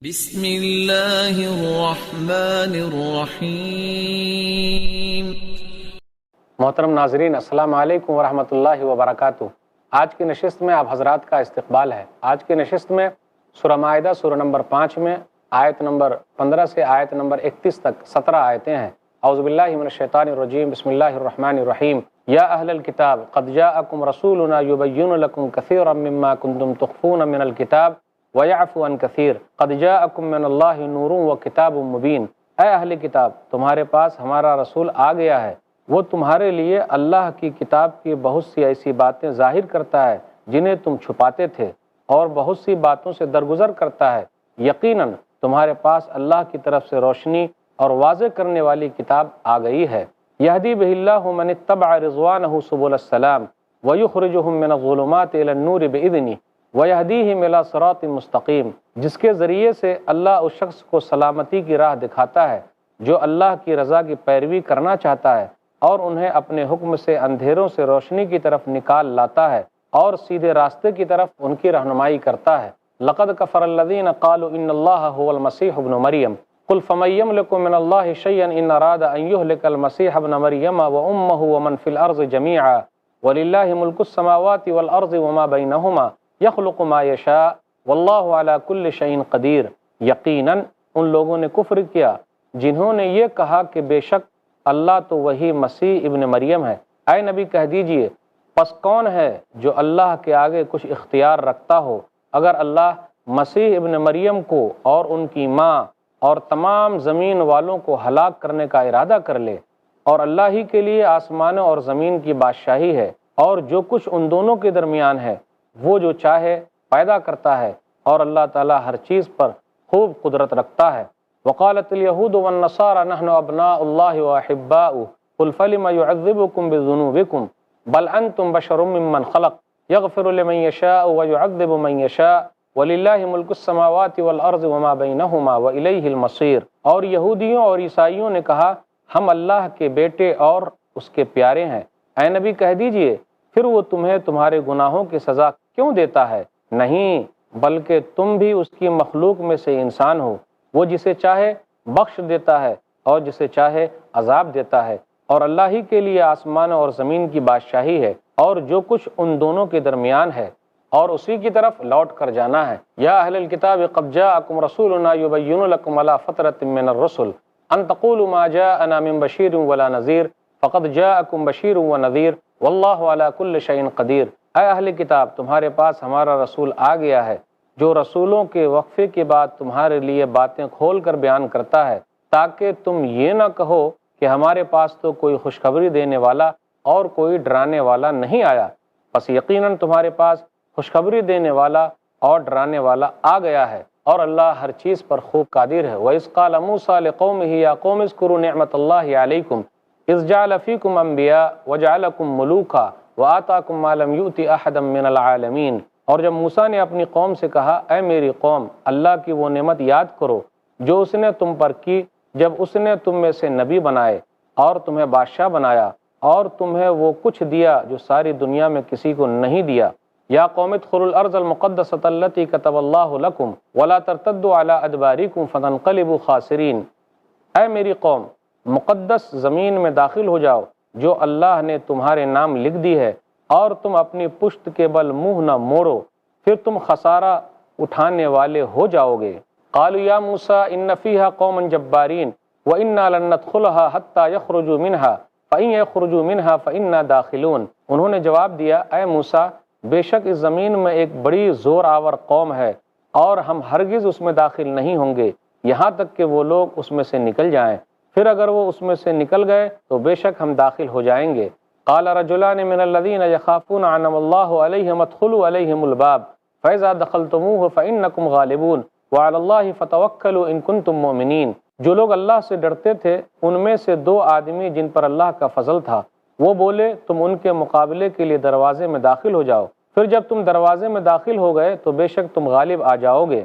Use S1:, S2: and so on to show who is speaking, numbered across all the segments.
S1: بسم اللہ الرحمن الرحیم۔
S2: محترم ناظرین، السلام علیکم ورحمۃ اللہ وبرکاتہ۔ آج کی نشست میں آپ حضرات کا استقبال ہے۔ آج کی نشست میں سورہ مائدہ سورہ نمبر 5 میں آیت نمبر 15 سے آیت نمبر 31 تک 17 آیتیں ہیں۔ اعوذ باللہ من الشیطان الرجیم، بسم اللہ الرحمن الرحیم۔ یا اہل الکتاب قد جاءکم رسولنا یبین لکم کثیرا مما کنتم تخفون من الکتاب وَيَعْفُو عَنْ كَثِيرٍ قَدْ جَاءَكُم مِّنَ اللَّهِ نُورٌ وَكِتَابٌ مُّبِينٌ۔ اے اہل کتاب، تمہارے پاس ہمارا رسول آ گیا ہے، وہ تمہارے لیے اللہ کی کتاب کی بہت سی ایسی باتیں ظاہر کرتا ہے جنہیں تم چھپاتے تھے، اور بہت سی باتوں سے درگزر کرتا ہے۔ یقیناً تمہارے پاس اللہ کی طرف سے روشنی اور واضح کرنے والی کتاب آ گئی ہے۔ یہدی بہ اللہ من اتبع رضوانہ سبل السلام ویخرجہم من الظلمات الی النور بإذنہ وَيَهْدِيهِمْ إِلَىٰ صِرَاطٍ مُسْتَقِيمٍ، جس کے ذریعے سے اللہ اس شخص کو سلامتی کی راہ دکھاتا ہے جو اللہ کی رضا کی پیروی کرنا چاہتا ہے، اور انہیں اپنے حکم سے اندھیروں سے روشنی کی طرف نکال لاتا ہے اور سیدھے راستے کی طرف ان کی رہنمائی کرتا ہے۔ لَقَدْ كَفَرَ الَّذِينَ قَالُوا إِنَّ اللَّهَ هُوَ الْمَسِيحُ ابْنُ مَرْيَمَ قُلْ فَمَن يَمْلِكُ مِنَ اللَّهِ شَيْئًا إِنْ أَرَادَ أَن يُهْلِكَ الْمَسِيحَ ابْنَ مَرْيَمَ وَأُمَّهُ وَمَن فِي الْأَرْضِ جَمِيعًا وَلِلَّهِ مُلْكُ السَّمَاوَاتِ وَالْأَرْضِ وَمَا بَيْنَهُمَا یخلق ما یشاء واللہ علی کل شیء قدیر۔ یقیناً ان لوگوں نے کفر کیا جنہوں نے یہ کہا کہ بے شک اللہ تو وہی مسیح ابن مریم ہے۔ اے نبی کہہ دیجئے، پس کون ہے جو اللہ کے آگے کچھ اختیار رکھتا ہو؟ اگر اللہ مسیح ابن مریم کو اور ان کی ماں اور تمام زمین والوں کو ہلاک کرنے کا ارادہ کر لے، اور اللہ ہی کے لیے آسمانوں اور زمین کی بادشاہی ہے، اور جو کچھ ان دونوں کے درمیان ہے، وہ جو چاہے پیدا کرتا ہے، اور اللہ تعالیٰ ہر چیز پر خوب قدرت رکھتا ہے۔ وقالت اليہود والنصارى نحن ابناء اللہ واحباؤہ قل فلم يعذبكم بذنوبكم بل انتم بشر ممن خلق یغفر لمن یشاء ویعذب من یشاء وللہ ملک السماوات والارض وما بینہما والیہ المصیر۔ اور یہودیوں اور عیسائیوں نے کہا ہم اللہ کے بیٹے اور اس کے پیارے ہیں۔ اے نبی کہہ دیجئے، پھر وہ تمہیں تمہارے گناہوں کی سزا کیوں دیتا ہے؟ نہیں، بلکہ تم بھی اس کی مخلوق میں سے انسان ہو۔ وہ جسے چاہے بخش دیتا ہے اور جسے چاہے عذاب دیتا ہے، اور اللہ ہی کے لیے آسمان اور زمین کی بادشاہی ہے اور جو کچھ ان دونوں کے درمیان ہے، اور اسی کی طرف لوٹ کر جانا ہے۔ یا اہل الکتاب قد جاءکم رسولنا یبین لکم علی فترۃ من الرسل ان تقولوا ما جاءنا من بشیر ولا نذیر فقد جاءکم بشیر ونذیر واللہ علی کل شیء قدیر۔ اے اہل کتاب، تمہارے پاس ہمارا رسول آ گیا ہے جو رسولوں کے وقفے کے بعد تمہارے لیے باتیں کھول کر بیان کرتا ہے، تاکہ تم یہ نہ کہو کہ ہمارے پاس تو کوئی خوشخبری دینے والا اور کوئی ڈرانے والا نہیں آیا۔ پس یقیناً تمہارے پاس خوشخبری دینے والا اور ڈرانے والا آ گیا ہے، اور اللہ ہر چیز پر خوب قادر ہے۔ وَإِذْ قَالَ مُوسَىٰ لِقَوْمِهِ يَا قَوْمِ اذْكُرُوا نِعْمَةَ اللَّهِ عَلَيْكُمْ إِذْ جَعَلَ فِيكُمْ أَنْبِيَاءَ وَجَعَلَكُمْ مُلُوكًا وَآتَاكُمْ مَا لَمْ يُؤْتِ أَحَدًا مِّنَ الْعَالَمِينَ۔ اور جب موسیٰ نے اپنی قوم سے کہا اے میری قوم، اللہ کی وہ نعمت یاد کرو جو اس نے تم پر کی جب اس نے تم میں سے نبی بنائے اور تمہیں بادشاہ بنایا، اور تمہیں وہ کچھ دیا جو ساری دنیا میں کسی کو نہیں دیا۔ یا قوم ادخلوا الارض المقدسۃ التي كتب اللہ لکم ولا ترتدوا على ادبارکم فتنقلبوا خاسرین۔ اے میری قوم، مقدس زمین میں داخل ہو جاؤ جو اللہ نے تمہارے نام لکھ دی ہے، اور تم اپنی پشت کے بل منہ نہ موڑو، پھر تم خسارہ اٹھانے والے ہو جاؤ گے۔ قالوا یا موسیٰ ان فیہا قوما جبارین وإنا لن ندخلها حتی یخرجوا منها فإن یخرجوا منها فإنا داخلون۔ انہوں نے جواب دیا اے موسیٰ، بے شک اس زمین میں ایک بڑی زور آور قوم ہے، اور ہم ہرگز اس میں داخل نہیں ہوں گے یہاں تک کہ وہ لوگ اس میں سے نکل جائیں، پھر اگر وہ اس میں سے نکل گئے تو بے شک ہم داخل ہو جائیں گے۔ قال رجلان من الذين يخافون انعم الله عليهم ادخلوا عليهم الباب فاذا دخلتموه فانكم غالبون وعلى الله فتوكلوا ان كنتم مؤمنين۔ جو لوگ اللہ سے ڈرتے تھے ان میں سے دو آدمی جن پر اللہ کا فضل تھا، وہ بولے تم ان کے مقابلے کے لیے دروازے میں داخل ہو جاؤ، پھر جب تم دروازے میں داخل ہو گئے تو بے شک تم غالب آ جاؤ گے،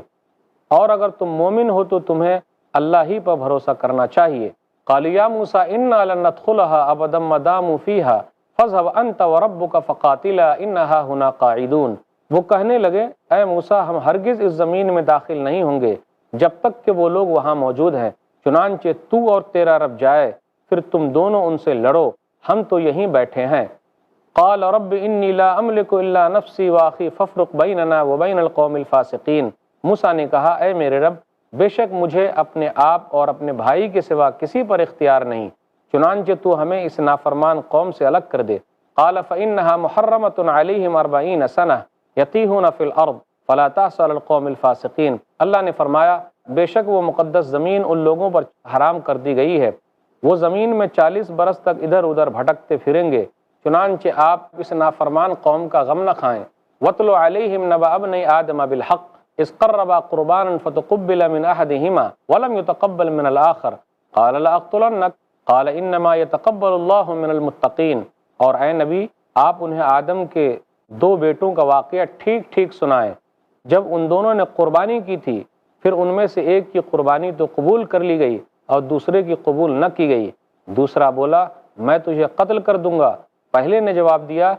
S2: اور اگر تم مومن ہو تو تمہیں اللہ ہی پر بھروسہ کرنا چاہیے۔ قالوا یا موسیٰ انا لن ندخلها ابدا ما داموا فیہا فاذهب انت وربک فقاتلا انہا هنا قاعدون۔ وہ کہنے لگے اے موسیٰ، ہم ہرگز اس زمین میں داخل نہیں ہوں گے جب تک کہ وہ لوگ وہاں موجود ہیں، چنانچہ تو اور تیرا رب جائے، پھر تم دونوں ان سے لڑو، ہم تو یہیں بیٹھے ہیں۔ قال رب انی لا املک الا نفسی واخی فافرق بیننا وبین القوم الفاسقین۔ موسیٰ نے کہا، اے میرے رب، بے شک مجھے اپنے آپ اور اپنے بھائی کے سوا کسی پر اختیار نہیں، چنانچہ تو ہمیں اس نافرمان قوم سے الگ کر دے۔ قال فإنها محرمۃ علیہم 40 سنہ یتیہون فی الارض فلا تأس علی القوم الفاسقین۔ اللہ نے فرمایا، بے شک وہ مقدس زمین ان لوگوں پر حرام کر دی گئی ہے، وہ زمین میں 40 برس تک ادھر ادھر بھٹکتے پھریں گے، چنانچہ آپ اس نافرمان قوم کا غم نہ کھائیں۔ وَاتْلُ عَلَيْهِمْ نَبَأَ ابْنَيْ آدَمَ بِالْحَقِّ إِذْ قَرَّبَا قُرْبَانًا فَتُقُبِّلَ مِنْ أَحَدِهِمَا وَلَمْ يُتَقَبَّلْ مِنَ الْآخَرِ قَالَ لَأَقْتُلَنَّكَ قَالَ إِنَّمَا يَتَقَبَّلُ اللَّهُ مِنَ الْمُتَّقِينَ۔ اور اے نبی، آپ انہیں آدم کے 2 بیٹوں کا واقعہ ٹھیک ٹھیک سنائیں۔ جب ان دونوں نے قربانی کی تھی، پھر ان میں سے ایک کی قربانی تو قبول کر لی گئی اور دوسرے کی قبول نہ کی گئی۔ دوسرا بولا، میں تجھے قتل کر دوں گا۔ پہلے نے جواب دیا،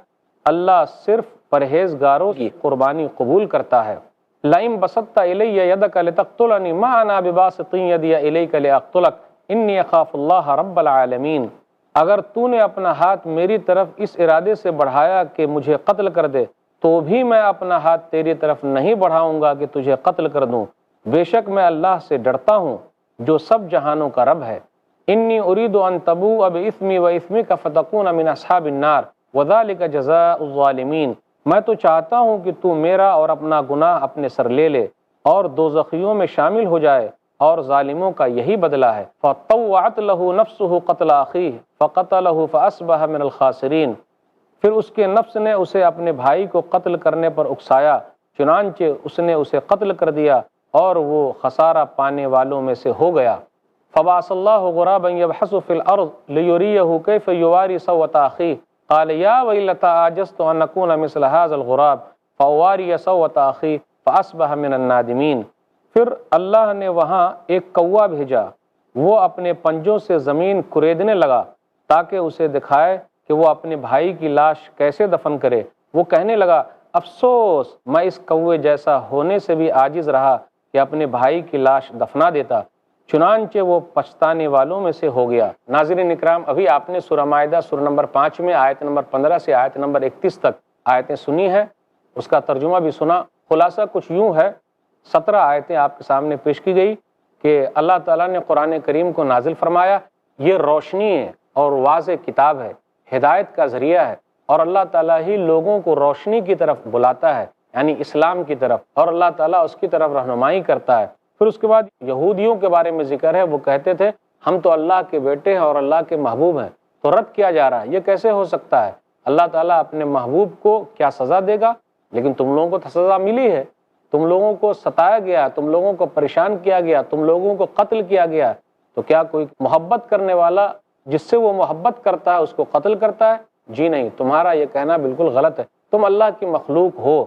S2: اللہ صرف پرہیزگاروں کی قربانی قبول کرتا ہے۔ لَئِن بَسَطتَ إِلَيَّ يَدَكَ لِتَقْتُلَنِي مَا أَنَا بِبَاسِطٍ يَدِيَ إِلَيْكَ لِأَقْتُلَكَ إِنِّي أَخَافُ اللَّهَ رَبَّ الْعَالَمِينَ۔ اگر تو نے اپنا ہاتھ میری طرف اس ارادے سے بڑھایا کہ مجھے قتل کر دے، تو بھی میں اپنا ہاتھ تیری طرف نہیں بڑھاؤں گا کہ تجھے قتل کر دوں۔ بے شک میں اللہ سے ڈرتا ہوں جو سب جہانوں کا رب ہے۔ انی ارید ان تبوء باسمی واسمک فتکون من اصحاب النار وذلک جزاء الظالمین۔ میں تو چاہتا ہوں کہ تو میرا اور اپنا گناہ اپنے سر لے لے اور دوزخیوں میں شامل ہو جائے، اور ظالموں کا یہی بدلہ ہے۔ فطوعت له نفسه قتل اخیہ فقتله فاصبح من الخاسرین۔ پھر اس کے نفس نے اسے اپنے بھائی کو قتل کرنے پر اکسایا، چنانچہ اس نے اسے قتل کر دیا اور وہ خسارہ پانے والوں میں سے ہو گیا۔ فبعث اللہ غرابا یبحث فی الارض لیریہ کیف یواری سوءۃ اخیہ قال یا ویلتى عجزت ان اکون مثل هذا الغراب فاواری سوءۃ اخی فاصبح من النادمین۔ پھر اللہ نے وہاں ایک کوا بھیجا، وہ اپنے پنجوں سے زمین کریدنے لگا تاکہ اسے دکھائے کہ وہ اپنے بھائی کی لاش کیسے دفن کرے۔ وہ کہنے لگا، افسوس، میں اس کوے جیسا ہونے سے بھی عاجز رہا کہ اپنے بھائی کی لاش دفنا دیتا، چنانچہ وہ پچھتانے والوں میں سے ہو گیا۔ ناظرین اکرام، ابھی آپ نے سورہ مائدہ سورہ نمبر 5 میں آیت نمبر 15 سے آیت نمبر 31 تک آیتیں سنی ہیں، اس کا ترجمہ بھی سنا۔ خلاصہ کچھ یوں ہے، 17 آیتیں آپ کے سامنے پیش کی گئی کہ اللہ تعالیٰ نے قرآن کریم کو نازل فرمایا، یہ روشنی ہے اور واضح کتاب ہے، ہدایت کا ذریعہ ہے، اور اللہ تعالیٰ ہی لوگوں کو روشنی کی طرف بلاتا ہے، یعنی اسلام کی طرف، اور اللہ تعالیٰ اس کی طرف رہنمائی کرتا ہے۔ پھر اس کے بعد یہودیوں کے بارے میں ذکر ہے، وہ کہتے تھے ہم تو اللہ کے بیٹے ہیں اور اللہ کے محبوب ہیں، تو رد کیا جا رہا ہے، یہ کیسے ہو سکتا ہے؟ اللہ تعالیٰ اپنے محبوب کو کیا سزا دے گا؟ لیکن تم لوگوں کو تو سزا ملی ہے، تم لوگوں کو ستایا گیا، تم لوگوں کو پریشان کیا گیا، تم لوگوں کو قتل کیا گیا، تو کیا کوئی محبت کرنے والا جس سے وہ محبت کرتا ہے اس کو قتل کرتا ہے؟ جی نہیں، تمہارا یہ کہنا بالکل غلط ہے، تم اللہ کی مخلوق ہو۔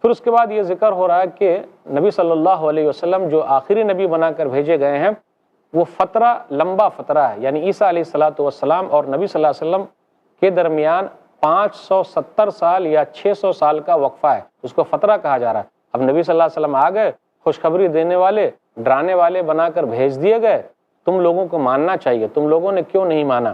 S2: پھر اس کے بعد یہ ذکر ہو رہا ہے کہ نبی صلی اللہ علیہ وسلم جو آخری نبی بنا کر بھیجے گئے ہیں، وہ فترہ لمبا فترہ ہے، یعنی عیسیٰ علیہ السلام اور نبی صلی اللہ علیہ وسلم کے درمیان 570 سال یا 600 سال کا وقفہ ہے، اس کو فترہ کہا جا رہا ہے۔ اب نبی صلی اللہ علیہ وسلم آ گئے، خوشخبری دینے والے، ڈرانے والے بنا کر بھیج دیے گئے، تم لوگوں کو ماننا چاہیے، تم لوگوں نے کیوں نہیں مانا؟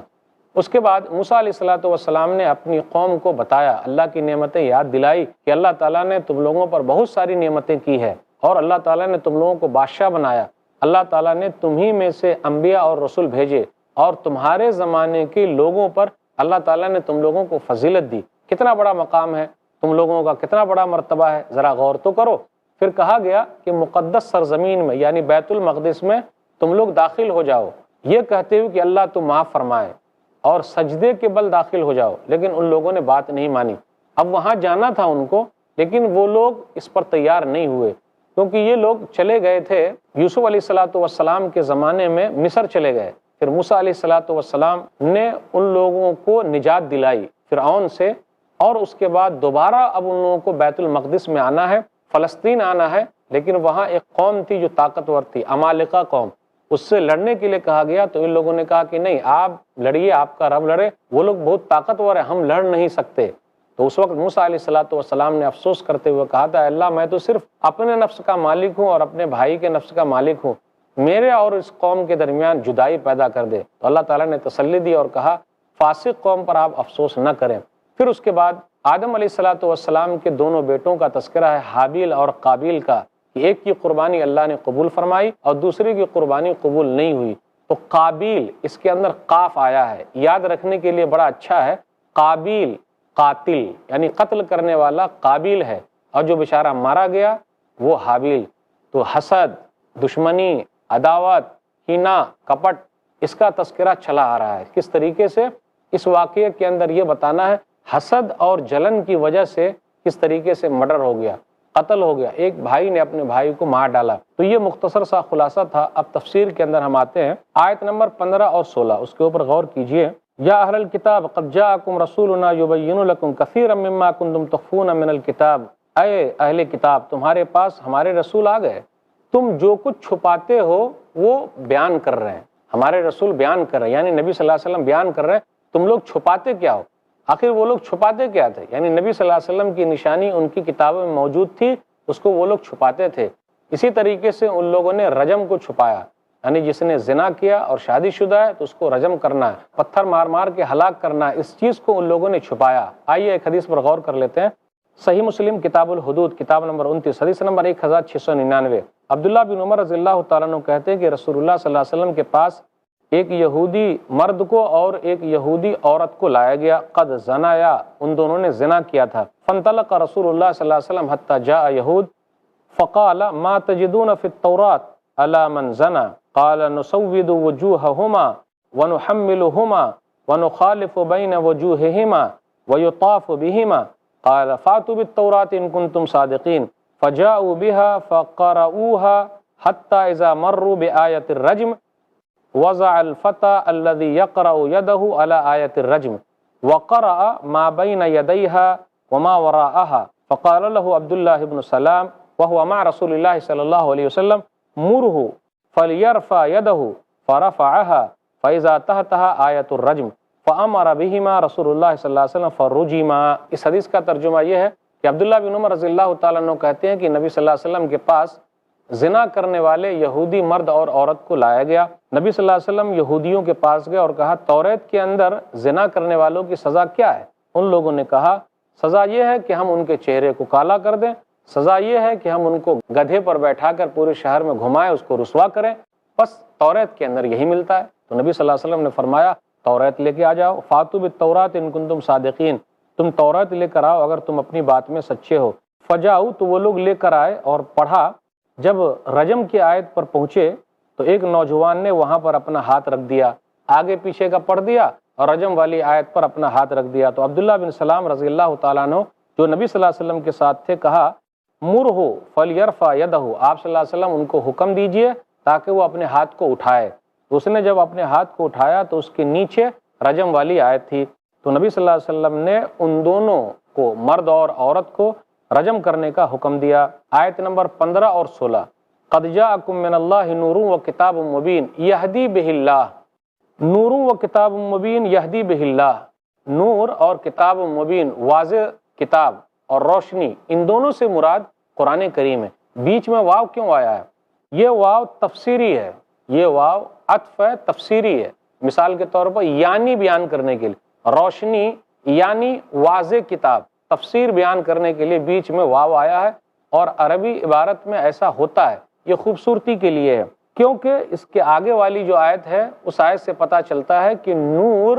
S2: اس کے بعد موسیٰ علیہ السلام نے اپنی قوم کو بتایا، اللہ کی نعمتیں یاد دلائی کہ اللہ تعالیٰ نے تم لوگوں پر بہت ساری نعمتیں کی ہے، اور اللہ تعالیٰ نے تم لوگوں کو بادشاہ بنایا، اللہ تعالیٰ نے تمہیں میں سے انبیاء اور رسول بھیجے، اور تمہارے زمانے کے لوگوں پر اللہ تعالیٰ نے تم لوگوں کو فضیلت دی۔ کتنا بڑا مقام ہے تم لوگوں کا، کتنا بڑا مرتبہ ہے، ذرا غور تو کرو۔ پھر کہا گیا کہ مقدس سرزمین میں یعنی بیت المقدس میں تم لوگ داخل ہو جاؤ، یہ کہتے ہوئے کہ اللہ تو معاف فرمائے، اور سجدے کے بل داخل ہو جاؤ، لیکن ان لوگوں نے بات نہیں مانی۔ اب وہاں جانا تھا ان کو، لیکن وہ لوگ اس پر تیار نہیں ہوئے، کیونکہ یہ لوگ چلے گئے تھے یوسف علیہ السلام کے زمانے میں مصر چلے گئے، پھر موسیٰ علیہ السلام نے ان لوگوں کو نجات دلائی فرعون سے، اور اس کے بعد دوبارہ اب ان لوگوں کو بیت المقدس میں آنا ہے، فلسطین آنا ہے، لیکن وہاں ایک قوم تھی جو طاقتور تھی، عمالقہ قوم، اس سے لڑنے کے لیے کہا گیا، تو ان لوگوں نے کہا کہ نہیں، آپ لڑیے، آپ کا رب لڑے، وہ لوگ بہت طاقتور ہیں، ہم لڑ نہیں سکتے۔ تو اس وقت موسیٰ علیہ السلام نے افسوس کرتے ہوئے کہا تھا، اللہ میں تو صرف اپنے نفس کا مالک ہوں اور اپنے بھائی کے نفس کا مالک ہوں، میرے اور اس قوم کے درمیان جدائی پیدا کر دے۔ تو اللہ تعالیٰ نے تسلی دی اور کہا فاسق قوم پر آپ افسوس نہ کریں۔ پھر اس کے بعد آدم علیہ السلام کے دونوں بیٹوں کا تذکرہ ہے، حابیل اور قابیل کا، کہ ایک کی قربانی اللہ نے قبول فرمائی اور دوسرے کی قربانی قبول نہیں ہوئی۔ تو قابیل، اس کے اندر قاف آیا ہے، یاد رکھنے کے لیے بڑا اچھا ہے۔ قابیل قاتل یعنی قتل کرنے والا قابیل ہے، اور جو بیچارہ مارا گیا وہ حابیل۔ تو حسد، دشمنی، عداوت، کینہ، کپٹ، اس کا تذکرہ چلا آ رہا ہے۔ کس طریقے سے اس واقعے کے اندر یہ بتانا ہے، حسد اور جلن کی وجہ سے کس طریقے سے مرڈر ہو گیا، قتل ہو گیا، ایک بھائی نے اپنے بھائی کو مار ڈالا۔ تو یہ مختصر سا خلاصہ تھا۔ اب تفسیر کے اندر ہم آتے ہیں، آیت نمبر 15 اور 16، اس کے اوپر غور کیجئے۔ یا اہل الکتاب قد جاءکم رسولنا یبین لکم کثیرا مما کنتم تخفون من الکتاب، اے اہل کتاب تمہارے پاس ہمارے رسول آ گئے، تم جو کچھ چھپاتے ہو وہ بیان کر رہے ہیں، ہمارے رسول بیان کر رہے ہیں، یعنی نبی صلی اللہ علیہ وسلم بیان کر رہے ہیں، تم لوگ چھپاتے کیا ہو؟ آخر وہ لوگ چھپاتے کیا تھے؟ یعنی نبی صلی اللہ علیہ وسلم کی نشانی ان کی کتابوں میں موجود تھی، اس کو وہ لوگ چھپاتے تھے۔ اسی طریقے سے ان لوگوں نے رجم کو چھپایا، یعنی جس نے زنا کیا اور شادی شدہ ہے تو اس کو رجم کرنا ہے، پتھر مار مار کے ہلاک کرنا ہے، اس چیز کو ان لوگوں نے چھپایا۔ آئیے ایک حدیث پر غور کر لیتے ہیں۔ صحیح مسلم کتاب الحدود کتاب نمبر 29 حدیث نمبر 1699، عبداللہ بن عمر رضی اللہ تعالیٰ عنہ کہتے ہیں کہ رسول اللہ صلی اللہ علیہ وسلم کے پاس ایک یہودی مرد کو اور ایک یہودی عورت کو لایا گیا، قد زنایا، ان دونوں نے زنا کیا تھا۔ فانطلق رسول اللہ صلی اللہ علیہ وسلم حتی جاء یہود فقال ما تجدون فی التوراة علی من زنا قال نسود وجوہہما ونحملہما ونخالف بین وجوہہما ویطاف بہما قال فاتوا بالتوراة ان کنتم صادقین فجاءوا بها فقرؤوها حتى اذا مروا بآیت الرجم وضع الفتى الذي يقرأ يده على آية الرجم وقرأ ما بين يديها وما وراءها فقال له عبد الله بن سلام وهو مع رسول الله صلى الله عليه وسلم مره فليرفع يده فرفعها فإذا تحتها آية الرجم فأمر بهما رسول الله صلی اللہ علیہ وسلم فرجما۔ اس حدیث کا ترجمہ یہ ہے کہ عبداللہ بن عمر رضی اللہ تعالیٰ عنہ کہتے ہیں کہ نبی صلی اللہ علیہ وسلم کے پاس زنا کرنے والے یہودی مرد اور عورت کو لایا گیا۔ نبی صلی اللہ علیہ وسلم یہودیوں کے پاس گئے اور کہا توریت کے اندر زنا کرنے والوں کی سزا کیا ہے؟ ان لوگوں نے کہا سزا یہ ہے کہ ہم ان کے چہرے کو کالا کر دیں، سزا یہ ہے کہ ہم ان کو گدھے پر بیٹھا کر پورے شہر میں گھمائیں، اس کو رسوا کریں، بس توریت کے اندر یہی ملتا ہے۔ تو نبی صلی اللہ علیہ وسلم نے فرمایا توریت لے کے آ جاؤ، فاتوا بالتوراۃ ان کنتم صادقین، تم توریت لے کر آؤ اگر تم اپنی بات میں سچے ہو۔ فجاؤ، تو وہ لوگ لے کر آئے اور پڑھا۔ جب رجم کی آیت پر پہنچے تو ایک نوجوان نے وہاں پر اپنا ہاتھ رکھ دیا، آگے پیچھے کا پڑھ دیا اور رجم والی آیت پر اپنا ہاتھ رکھ دیا۔ تو عبداللہ بن سلام رضی اللہ تعالیٰ عنہ جو نبی صلی اللہ علیہ وسلم کے ساتھ تھے کہا مرہو فلیرفع یدہ، آپ صلی اللہ علیہ وسلم ان کو حکم دیجئے تاکہ وہ اپنے ہاتھ کو اٹھائے۔ تو اس نے جب اپنے ہاتھ کو اٹھایا تو اس کے نیچے رجم والی آیت تھی۔ تو نبی صلی اللہ علیہ وسلم نے ان دونوں کو، مرد اور عورت کو، رجم کرنے کا حکم دیا۔ آیت نمبر 15 اور 16، قد جاءکم من اللہ نور و کتاب مبین یہدی بہ اللہ، نور و کتاب مبین یہدی بہ اللہ، نور اور کتاب مبین، واضح کتاب اور روشنی، ان دونوں سے مراد قرآن کریم ہے۔ بیچ میں واو کیوں آیا ہے؟ یہ واو تفسیری ہے، یہ واو عطف ہے، تفسیری ہے۔ مثال کے طور پر یعنی بیان کرنے کے لیے، روشنی یعنی واضح کتاب، تفسیر بیان کرنے کے لیے بیچ میں واو آیا ہے، اور عربی عبارت میں ایسا ہوتا ہے، یہ خوبصورتی کے لیے ہے، کیونکہ اس کے آگے والی جو آیت ہے اس آیت سے پتہ چلتا ہے کہ نور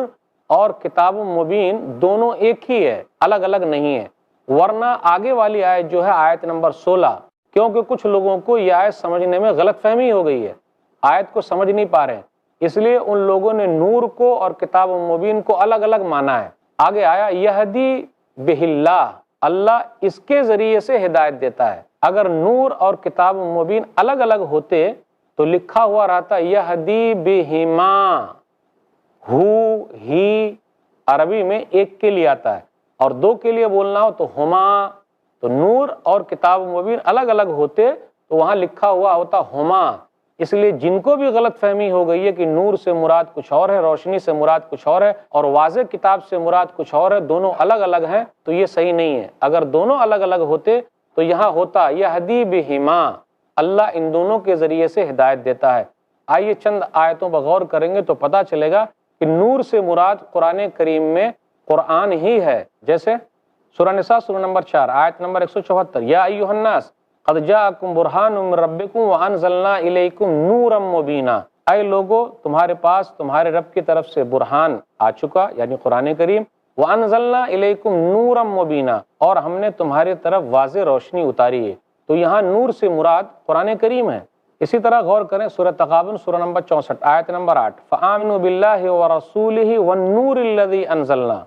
S2: اور کتاب مبین دونوں ایک ہی ہے، الگ الگ نہیں ہے۔ ورنہ آگے والی آیت جو ہے آیت نمبر 16، کیونکہ کچھ لوگوں کو یہ آیت سمجھنے میں غلط فہمی ہو گئی ہے، آیت کو سمجھ نہیں پا رہے ہیں، اس لیے ان لوگوں نے نور کو اور کتاب مبین کو الگ الگ مانا ہے۔ آگے آیا یہدی بہ اللہ، اللہ اس کے ذریعے سے ہدایت دیتا ہے۔ اگر نور اور کتاب مبین الگ الگ ہوتے تو لکھا ہوا رہتا یہدی بہما، ہو ہی عربی میں ایک کے لیے آتا ہے، اور دو کے لیے بولنا ہو تو ہما۔ تو نور اور کتاب مبین الگ الگ ہوتے تو وہاں لکھا ہوا ہوتا ہما، اس لیے جن کو بھی غلط فہمی ہو گئی ہے کہ نور سے مراد کچھ اور ہے، روشنی سے مراد کچھ اور ہے، اور واضح کتاب سے مراد کچھ اور ہے، دونوں الگ الگ ہیں، تو یہ صحیح نہیں ہے۔ اگر دونوں الگ الگ ہوتے تو یہاں ہوتا یہدی بہما، اللہ ان دونوں کے ذریعے سے ہدایت دیتا ہے۔ آئیے چند آیتوں پر غور کریں گے تو پتہ چلے گا کہ نور سے مراد قرآن کریم میں قرآن ہی ہے۔ جیسے سورہ نساء سورہ نمبر 4 آیت نمبر 174، یا ایھا الناس قد جاءکم برہان من ربکم وانزلنا الیکم نورا مبینا، اے لوگو تمہارے پاس تمہارے رب کی طرف سے برہان آ چکا، یعنی قرآن کریم، وانزلنا الیکم نورا مبینا، اور ہم نے تمہاری طرف واضح روشنی اتاری ہے۔ تو یہاں نور سے مراد قرآن کریم ہے۔ اسی طرح غور کریں سورہ تغابن سورہ نمبر 64 آیت نمبر 8، فآمنوا باللہ ورسولہ والنور الذی انزلنا،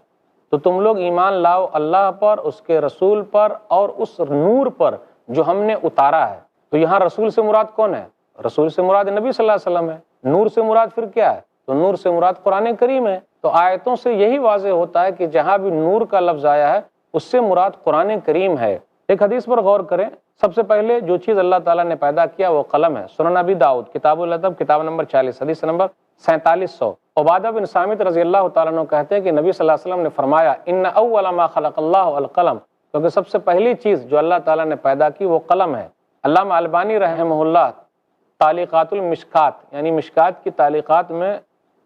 S2: تو تم لوگ ایمان لاؤ اللہ پر، اس کے رسول پر، اور اس نور پر جو ہم نے اتارا ہے۔ تو یہاں رسول سے مراد کون ہے؟ رسول سے مراد نبی صلی اللہ علیہ وسلم ہے۔ نور سے مراد پھر کیا ہے؟ تو نور سے مراد قرآن کریم ہے۔ تو آیتوں سے یہی واضح ہوتا ہے کہ جہاں بھی نور کا لفظ آیا ہے اس سے مراد قرآن کریم ہے۔ ایک حدیث پر غور کریں، سب سے پہلے جو چیز اللہ تعالیٰ نے پیدا کیا وہ قلم ہے۔ سنن ابی داؤد کتاب الادب کتاب نمبر 40 حدیث نمبر 4700، عبادہ بن صامت رضی اللہ تعالیٰ عنہ کہتے ہیں کہ نبی صلی اللہ علیہ وسلم نے فرمایا ان اول ما خلق اللہ القلم، کیونکہ سب سے پہلی چیز جو اللہ تعالیٰ نے پیدا کی وہ قلم ہے۔ علامہ البانی رحمہ اللہ تعلیقات المشکات یعنی مشکات کی تعلیقات میں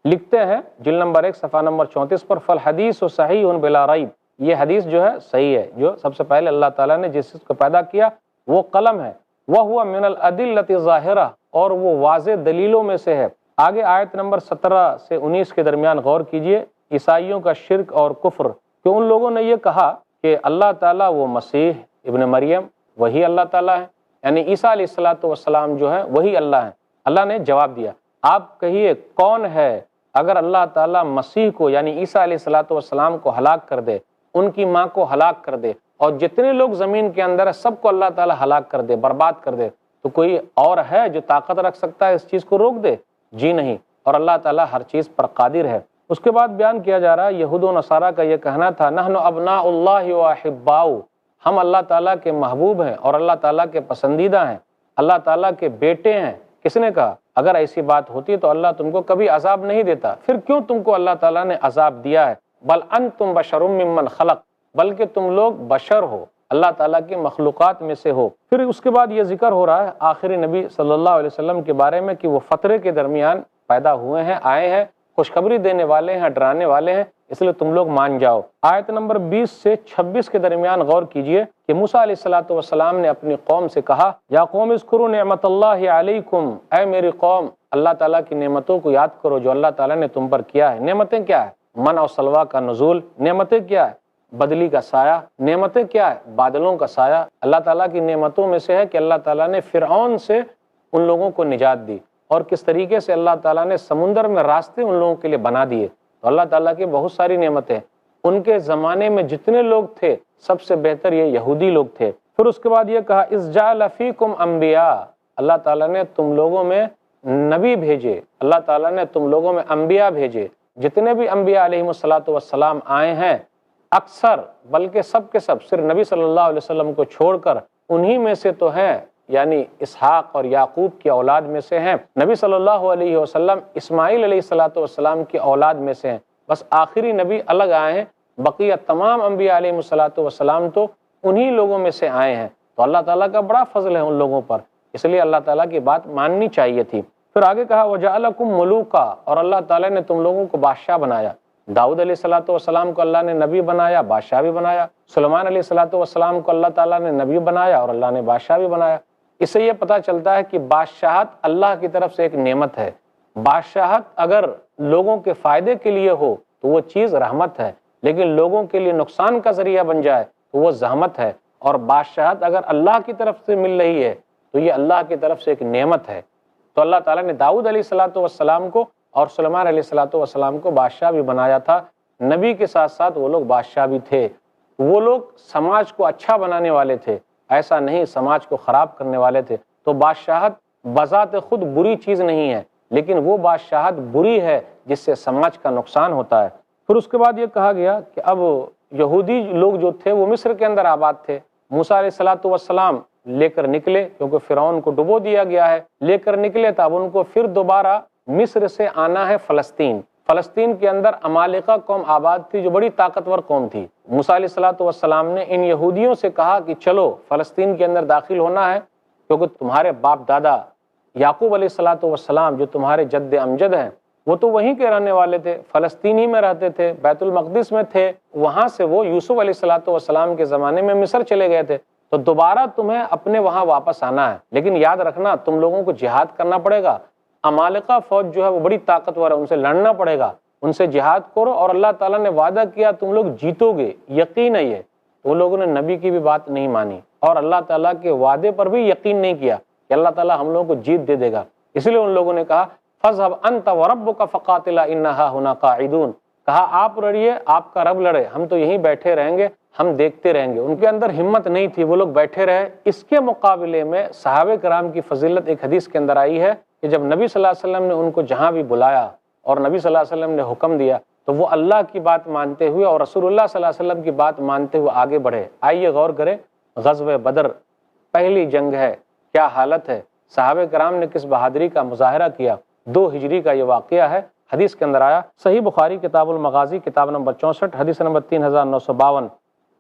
S2: لکھتے ہیں جلد نمبر 1 صفحہ نمبر 34 پر، فالحدیث صحیح بلا ریب، یہ حدیث جو ہے صحیح ہے، جو سب سے پہلے اللہ تعالیٰ نے جس چیز کو پیدا کیا وہ قلم ہے، وَهُوَ مِنَ الْأَدِلَّةِ الظَّاهِرَةِ، اور وہ واضح دلیلوں میں سے ہے۔ آگے آیت نمبر 17 سے 19 کے درمیان غور کیجئے، عیسائیوں کا شرک اور کفر، کہ ان لوگوں نے یہ کہا کہ اللہ تعالیٰ وہ مسیح ابن مریم وہی اللہ تعالیٰ ہے، یعنی عیسیٰ علیہ السلام جو ہے وہی اللہ ہے۔ اللہ نے جواب دیا، آپ کہیے کون ہے اگر اللہ تعالیٰ مسیح کو یعنی عیسیٰ علیہ السلام کو ہلاک کر دے، ان کی ماں کو ہلاک کر دے، اور جتنے لوگ زمین کے اندر ہے سب کو اللہ تعالیٰ ہلاک کر دے، برباد کر دے، تو کوئی اور ہے جو طاقت رکھ سکتا ہے اس چیز کو روک دے؟ جی نہیں، اور اللہ تعالیٰ ہر چیز پر قادر ہے۔ اس کے بعد بیان کیا جا رہا ہے یہود و نصارہ کا یہ کہنا تھا، نحن ابناء اللہ و احباؤ، ہم اللہ تعالیٰ کے محبوب ہیں اور اللہ تعالیٰ کے پسندیدہ ہیں، اللہ تعالیٰ کے بیٹے ہیں۔ کس نے کہا؟ اگر ایسی بات ہوتی تو اللہ تم کو کبھی عذاب نہیں دیتا، پھر کیوں تم کو اللہ تعالیٰ نے عذاب دیا ہے؟ بل انتم بشر ممن خلق، بلکہ تم لوگ بشر ہو، اللہ تعالیٰ کی مخلوقات میں سے ہو۔ پھر اس کے بعد یہ ذکر ہو رہا ہے آخری نبی صلی اللہ علیہ وسلم کے بارے میں کہ وہ فترے کے درمیان پیدا ہوئے ہیں، آئے ہیں، خوشخبری دینے والے ہیں، ڈرانے والے ہیں، اس لیے تم لوگ مان جاؤ۔ آیت نمبر 20 سے 26 کے درمیان غور کیجئے کہ موسیٰ علیہ السلام نے اپنی قوم سے کہا، یا قوم اذکروا نعمت اللہ علیکم، اے میری قوم اللہ تعالیٰ کی نعمتوں کو یاد کرو جو اللہ تعالیٰ نے تم پر کیا ہے۔ نعمتیں کیا ہے؟ من اور سلوہ کا نزول، نعمتیں کیا ہے؟ بدلی کا سایہ، نعمتیں کیا ہے؟ بادلوں کا سایہ۔ اللہ تعالیٰ کی نعمتوں میں سے ہے کہ اللہ تعالیٰ نے فرعون سے ان لوگوں کو نجات دی، اور کس طریقے سے اللہ تعالیٰ نے سمندر میں راستے ان لوگوں کے لیے بنا دیے۔ تو اللہ تعالیٰ کی بہت ساری نعمتیں، ان کے زمانے میں جتنے لوگ تھے سب سے بہتر یہ یہودی لوگ تھے۔ پھر اس کے بعد یہ کہا، اذ جعل فیکم انبیاء، اللہ تعالیٰ نے تم لوگوں میں نبی بھیجے، اللہ تعالیٰ نے تم لوگوں میں انبیاء بھیجے۔ جتنے بھی انبیاء علیہ السلام آئے ہیں اکثر بلکہ سب کے سب صرف نبی صلی اللہ علیہ وسلم کو چھوڑ کر انہی میں سے تو ہیں، یعنی اسحاق اور یعقوب کی اولاد میں سے ہیں۔ نبی صلی اللہ علیہ وسلم اسماعیل علیہ السلام کی اولاد میں سے ہیں، بس آخری نبی الگ آئے ہیں، بقیہ تمام انبیاء علیہ السلام تو انہی لوگوں میں سے آئے ہیں۔ تو اللہ تعالیٰ کا بڑا فضل ہے ان لوگوں پر، اس لیے اللہ تعالیٰ کی بات ماننی چاہیے تھی۔ پھر آگے کہا، وَجَعَلَكُمْ مُلُوكًا، اور اللہ تعالیٰ نے تم لوگوں کو بادشاہ بنایا۔ داؤد علیہ السلام کو اللہ نے نبی بنایا، بادشاہ بھی بنایا۔ سلیمان علیہ السلام کو اللہ تعالیٰ نے نبی بنایا اور اللہ نے بادشاہ بھی بنایا۔ اس سے یہ پتہ چلتا ہے کہ بادشاہت اللہ کی طرف سے ایک نعمت ہے۔ بادشاہت اگر لوگوں کے فائدے کے لیے ہو تو وہ چیز رحمت ہے، لیکن لوگوں کے لیے نقصان کا ذریعہ بن جائے تو وہ زحمت ہے۔ اور بادشاہت اگر اللہ کی طرف سے مل رہی ہے تو یہ اللہ کی طرف سے ایک نعمت ہے۔ تو اللہ تعالیٰ نے داؤد علیہ السلام کو اور سلیمان علیہ السلام کو بادشاہ بھی بنایا تھا۔ نبی کے ساتھ ساتھ وہ لوگ بادشاہ بھی تھے، وہ لوگ سماج کو اچھا بنانے والے تھے، ایسا نہیں سماج کو خراب کرنے والے تھے۔ تو بادشاہت بذات خود بری چیز نہیں ہے، لیکن وہ بادشاہت بری ہے جس سے سماج کا نقصان ہوتا ہے۔ پھر اس کے بعد یہ کہا گیا کہ اب یہودی لوگ جو تھے وہ مصر کے اندر آباد تھے۔ موسیٰ علیہ السلام لے کر نکلے، کیونکہ فرعون کو ڈبو دیا گیا ہے، لے کر نکلے تو اب ان کو پھر دوبارہ مصر سے آنا ہے فلسطین۔ فلسطین کے اندر عمالقہ قوم آباد تھی جو بڑی طاقتور قوم تھی۔ موسیٰ علیہ السلام نے ان یہودیوں سے کہا کہ چلو فلسطین کے اندر داخل ہونا ہے، کیونکہ تمہارے باپ دادا یعقوب علیہ السلام جو تمہارے جد امجد ہیں وہ تو وہیں کے رہنے والے تھے، فلسطین ہی میں رہتے تھے، بیت المقدس میں تھے، وہاں سے وہ یوسف علیہ السلام کے زمانے میں مصر چلے گئے تھے، تو دوبارہ تمہیں اپنے وہاں واپس آنا ہے، لیکن یاد رکھنا تم لوگوں کو جہاد کرنا پڑے گا۔ عمالقہ فوج جو ہے وہ بڑی طاقتور ہے، ان سے لڑنا پڑے گا، ان سے جہاد کرو، اور اللہ تعالیٰ نے وعدہ کیا تم لوگ جیتو گے، یقین ہے یہ۔ وہ لوگوں نے نبی کی بھی بات نہیں مانی اور اللہ تعالیٰ کے وعدے پر بھی یقین نہیں کیا کہ اللہ تعالیٰ ہم لوگوں کو جیت دے دے گا، اس لیے ان لوگوں نے کہا فَاذْهَبْ أَنْتَ وَرَبُّكَ فَقَاتِلَا إِنَّهَا هُنَا قَاعِدُونَ، کہا آپ لڑیے، آپ کا رب لڑے، ہم تو یہیں بیٹھے رہیں گے، ہم دیکھتے رہیں گے۔ ان کے اندر ہمت نہیں تھی، وہ لوگ بیٹھے رہے۔ اس کے مقابلے میں صحابہ کرام کی فضیلت ایک حدیث کے اندر آئی ہے کہ جب نبی صلی اللہ علیہ وسلم نے ان کو جہاں بھی بلایا اور نبی صلی اللہ علیہ وسلم نے حکم دیا تو وہ اللہ کی بات مانتے ہوئے اور رسول اللہ صلی اللہ علیہ وسلم کی بات مانتے ہوئے آگے بڑھے۔ آئیے غور کریں، غزوہ بدر پہلی جنگ ہے، کیا حالت ہے، صحابہ کرام نے کس بہادری کا مظاہرہ کیا۔ 2 ہجری کا یہ واقعہ ہے، حدیث کے اندر آیا، صحیح بخاری کتاب المغازی کتاب نمبر 64 حدیث نمبر 3952،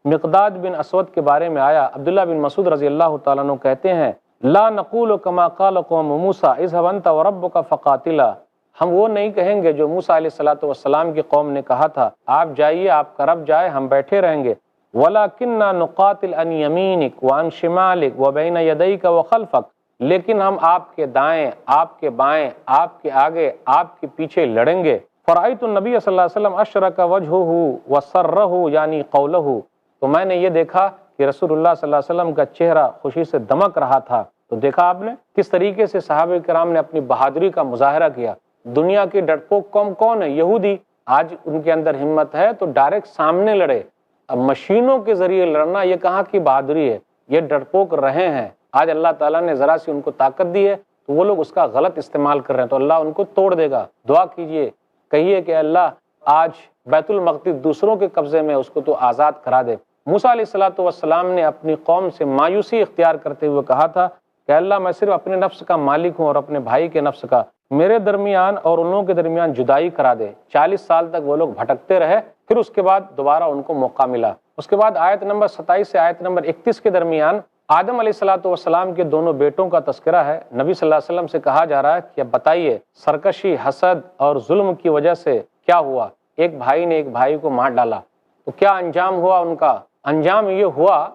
S2: مقداد بن اسود کے بارے میں آیا، عبداللہ بن مسعود رضی اللہ تعالیٰ عنہ کہتے ہیں لا نقول کما قال قوم موسیٰ اذهب انت وربک فقاتلا، ہم وہ نہیں کہیں گے جو موسیٰ علیہ السلام کی قوم نے کہا تھا، آپ جائیے، آپ کا رب جائے، ہم بیٹھے رہیں گے، ولکننا نقاتل عن یمینک وعن شمالک وبین یدیک وخلفک، لیکن ہم آپ کے دائیں، آپ کے بائیں، آپ کے آگے، آپ کے پیچھے لڑیں گے۔ فرأیت النبی صلی اللہ علیہ وسلم اشرق وجہہ وسرہ یعنی قولہ، تو میں نے یہ دیکھا کہ رسول اللہ صلی اللہ علیہ وسلم کا چہرہ خوشی سے دمک رہا تھا۔ تو دیکھا آپ نے کس طریقے سے صحابہ کرام نے اپنی بہادری کا مظاہرہ کیا۔ دنیا کی ڈرپوک قوم کون ہے؟ یہودی۔ آج ان کے اندر ہمت ہے تو ڈائریکٹ سامنے لڑے، اب مشینوں کے ذریعے لڑنا یہ کہاں کی بہادری ہے، یہ ڈرپوک رہے ہیں۔ آج اللہ تعالیٰ نے ذرا سی ان کو طاقت دی ہے تو وہ لوگ اس کا غلط استعمال کر رہے ہیں، تو اللہ ان کو توڑ دے گا۔ دعا کیجئے، کہیے کہ اللہ آج بیت المقدس دوسروں کے قبضے میں، اس کو تو آزاد کرا دے۔ موسیٰ علیہ السلام نے اپنی قوم سے مایوسی اختیار کرتے ہوئے کہا تھا کہ اللہ میں صرف اپنے نفس کا مالک ہوں اور اپنے بھائی کے نفس کا، میرے درمیان اور ان لوگوں کے درمیان جدائی کرا دے۔ 40 سال تک وہ لوگ بھٹکتے رہے، پھر اس کے بعد دوبارہ ان کو موقع ملا۔ اس کے بعد آیت نمبر 27 سے آیت نمبر 31 کے درمیان آدم علیہ السلام کے دونوں بیٹوں کا تذکرہ ہے۔ نبی صلی اللہ علیہ وسلم سے کہا جا رہا ہے کہ اب بتائیے سرکشی، حسد اور ظلم کی وجہ سے کیا ہوا، ایک بھائی نے ایک بھائی کو مار ڈالا، تو کیا انجام ہوا ان کا؟ انجام یہ ہوا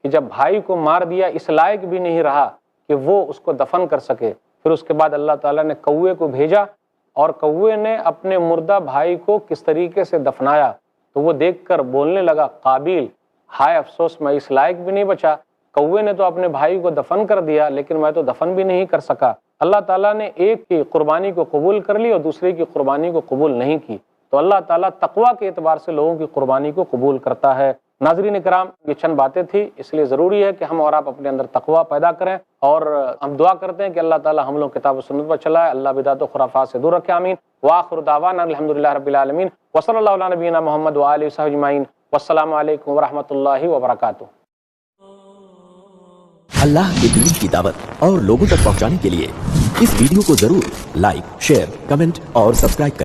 S2: کہ جب بھائی کو مار دیا اس لائق بھی نہیں رہا کہ وہ اس کو دفن کر سکے، پھر اس کے بعد اللہ تعالیٰ نے کوے کو بھیجا اور کوے نے اپنے مردہ بھائی کو کس طریقے سے دفنایا، تو وہ دیکھ کر بولنے لگا قابیل، ہائے افسوس میں اس لائق بھی نہیں بچا، کوے نے تو اپنے بھائی کو دفن کر دیا لیکن میں تو دفن بھی نہیں کر سکا۔ اللہ تعالیٰ نے ایک کی قربانی کو قبول کر لی اور دوسرے کی قربانی کو قبول نہیں کی، تو اللہ تعالیٰ تقویٰ کے اعتبار سے لوگوں کی قربانی کو قبول کرتا ہے۔ ناظرین کرام، یہ چند باتیں تھی، اس لیے ضروری ہے کہ ہم اور آپ اپنے اندر تقویٰ پیدا کریں، اور ہم دعا کرتے ہیں کہ اللہ تعالیٰ ہم لوگ کتاب و سنت پر چلائے، اللہ بدعت و خرافات سے دور رکھے، آمین۔ وآخر دعوانا الحمدللہ رب العالمین، وصلی اللہ علی نبینا محمد وآلہ وصحبہ اجمعین، والسلام علیکم ورحمۃ اللہ وبرکاتہ۔
S3: اللہ کے دین کی دعوت اور لوگوں تک پہنچانے کے لیے اس ویڈیو کو ضرور لائک، شیئر، کمنٹ اور سبسکرائب کریں۔